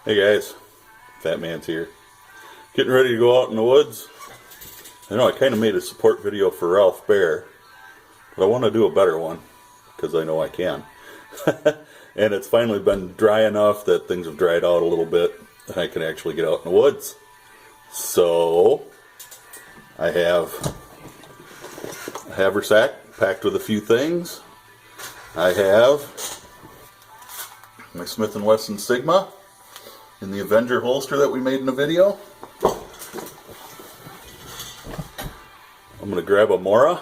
Hey guys, Fat Man's here. Getting ready to go out in the woods. I know I kind of made a support video for ralfbear, but I want to do a better one because I know I can. And it's finally been dry enough that things have dried out a little bit and I can actually get out in the woods. So I have a haversack packed with a few things. I have my Smith & Wesson Sigma in the Avenger holster that we made in the video. I'm going to grab a Mora,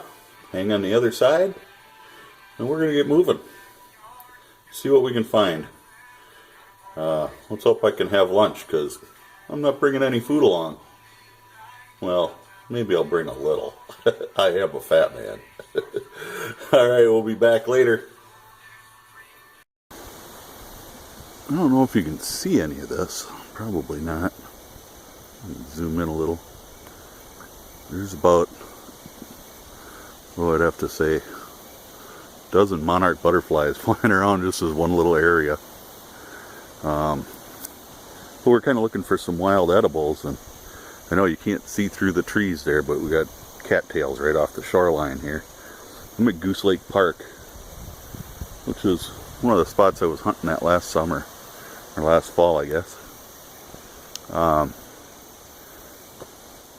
hang on the other side, and we're going to get moving. See what we can find. Let's hope I can have lunch, because I'm not bringing any food along. Well, maybe I'll bring a little. I am a fat man. Alright, we'll be back later. I don't know if you can see any of this. Probably not. Zoom in a little. There's about, I'd have to say, a dozen monarch butterflies flying around just as one little area. But we're kind of looking for some wild edibles, and I know you can't see through the trees there, but we got cattails right off the shoreline here. I'm at Goose Lake Park, which is one of the spots I was hunting at last summer. Or last fall, I guess.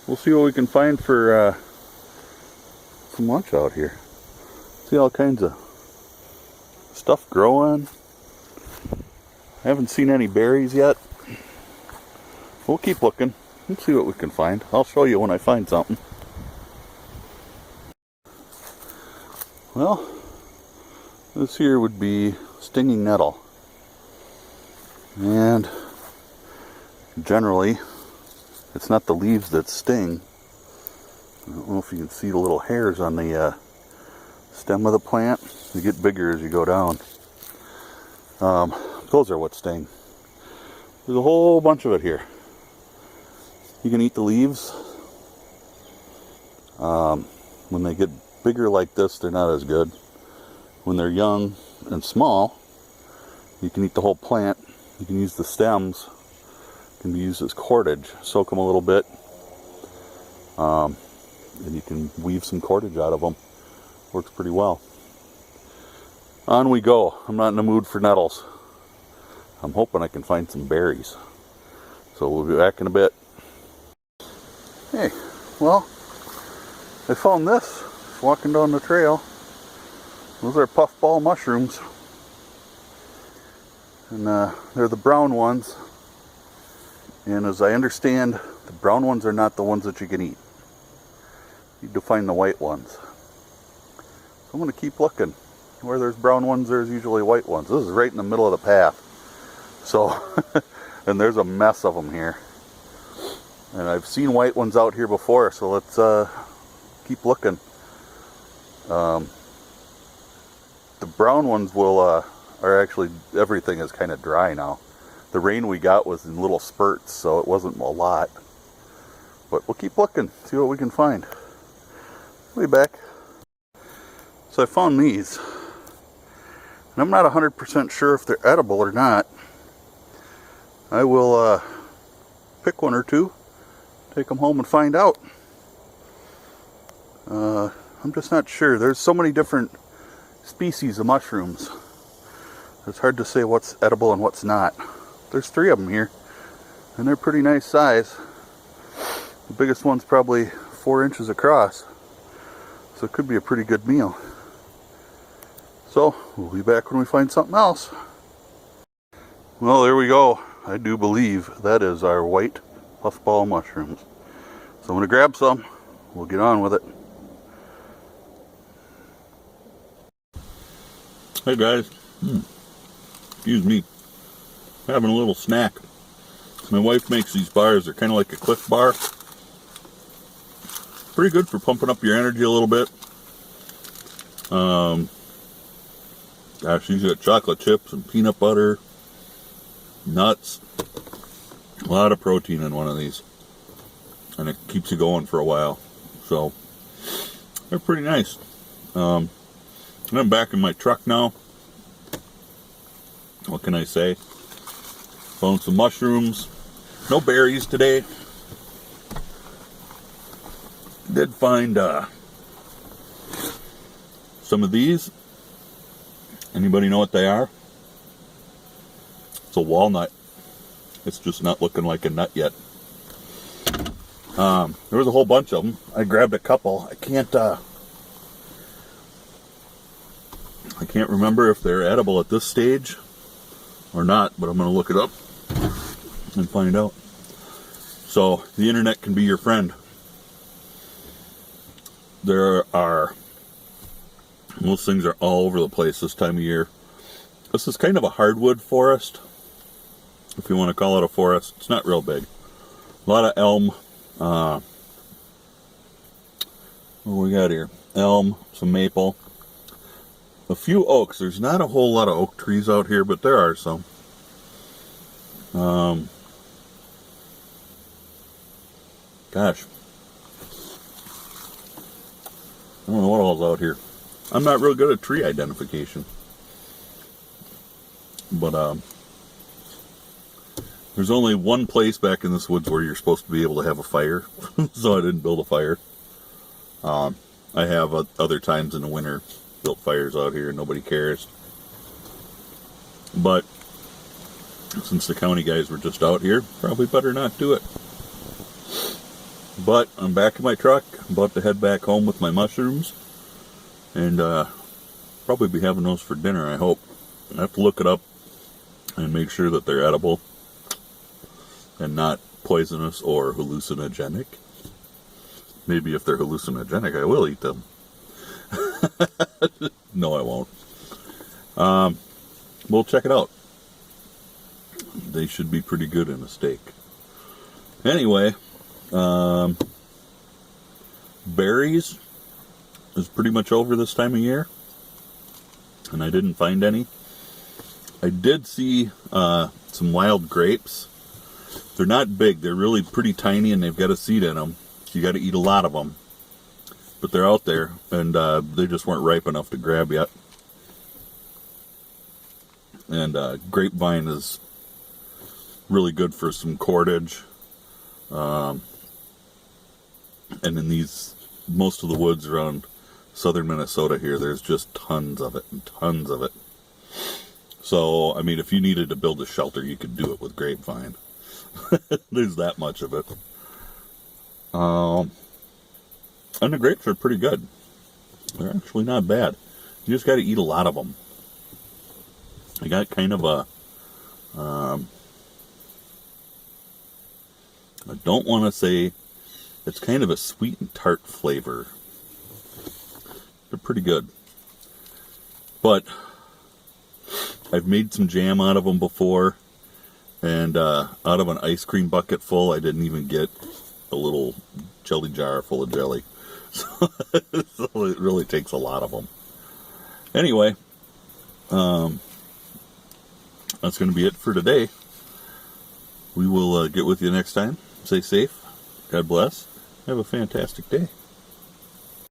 We'll see what we can find for some lunch out here. See all kinds of stuff growing. I haven't seen any berries yet. We'll keep looking. Let's see what we can find. I'll show you when I find something. Well, this here would be stinging nettle. And generally, it's not the leaves that sting. I don't know if you can see the little hairs on the stem of the plant. They get bigger as you go down. Those are what sting. There's a whole bunch of it here. You can eat the leaves. When they get bigger like this, they're not as good. When they're young and small, you can eat the whole plant. You can use the stems. Can be used as cordage. Soak them a little bit, and you can weave some cordage out of them. Works pretty well. On we go. I'm not in the mood for nettles. I'm hoping I can find some berries. So we'll be back in a bit. Hey, well, I found this walking down the trail. Those are puffball mushrooms. And they're the brown ones. And as I understand, the brown ones are not the ones that you can eat. You need to find the white ones. So I'm going to keep looking. Where there's brown ones, there's usually white ones. This is right in the middle of the path. So, and there's a mess of them here. And I've seen white ones out here before, so let's keep looking. The brown ones will... are actually, everything is kind of dry now. The rain we got was in little spurts, so it wasn't a lot. But we'll keep looking, see what we can find. We'll be back. So I found these. And I'm not 100% sure if they're edible or not. I will pick one or two, take them home and find out. I'm just not sure. There's so many different species of mushrooms. It's hard to say what's edible and what's not. There's 3 of them here, and they're pretty nice size. The biggest one's probably 4 inches across, so it could be a pretty good meal. So, we'll be back when we find something else. Well, there we go. I do believe that is our white puffball mushrooms. So I'm going to grab some. We'll get on with it. Hey guys. Excuse me, having a little snack. My wife makes these bars. They're kind of like a Cliff Bar. Pretty good for pumping up your energy a little bit. Gosh, she's got chocolate chips and peanut butter, nuts. A lot of protein in one of these. And it keeps you going for a while. So, they're pretty nice. I'm back in my truck now. What can I say? Found some mushrooms. No berries today. Did find some of these. Anybody know what they are? It's a walnut. It's just not looking like a nut yet. There was a whole bunch of them. I grabbed a couple. I can't remember if they're edible at this stage or not, but I'm going to look it up and find out. So, the internet can be your friend. Most things are all over the place this time of year. This is kind of a hardwood forest, if you want to call it a forest. It's not real big. A lot of elm. What do we got here? Elm, some maple. A few oaks. There's not a whole lot of oak trees out here, but there are some. Gosh. I don't know what all's out here. I'm not real good at tree identification. But, there's only one place back in this woods where you're supposed to be able to have a fire. So I didn't build a fire. I have other times in the winter built fires out here. Nobody cares. But since the county guys were just out here, probably better not do it. But I'm back in my truck. I'm about to head back home with my mushrooms. And probably be having those for dinner, I hope. I have to look it up and make sure that they're edible and not poisonous or hallucinogenic. Maybe if they're hallucinogenic, I will eat them. No, I won't. We'll check it out. They should be pretty good in a steak. Anyway, berries is pretty much over this time of year, and I didn't find any. I did see some wild grapes. They're not big. They're really pretty tiny, and they've got a seed in them. So you got to eat a lot of them. But they're out there, and they just weren't ripe enough to grab yet. And grapevine is really good for some cordage. And in most of the woods around southern Minnesota here, there's just tons of it and tons of it. So, I mean, if you needed to build a shelter, you could do it with grapevine. There's that much of it. And the grapes are pretty good. They're actually not bad. You just got to eat a lot of them. I got kind of a, I don't want to say, it's kind of a sweet and tart flavor. They're pretty good. But I've made some jam out of them before. And out of an ice cream bucket full, I didn't even get a little jelly jar full of jelly. So it really takes a lot of them. Anyway, that's going to be it for today. We will get with you next time. Stay safe. God bless. Have a fantastic day.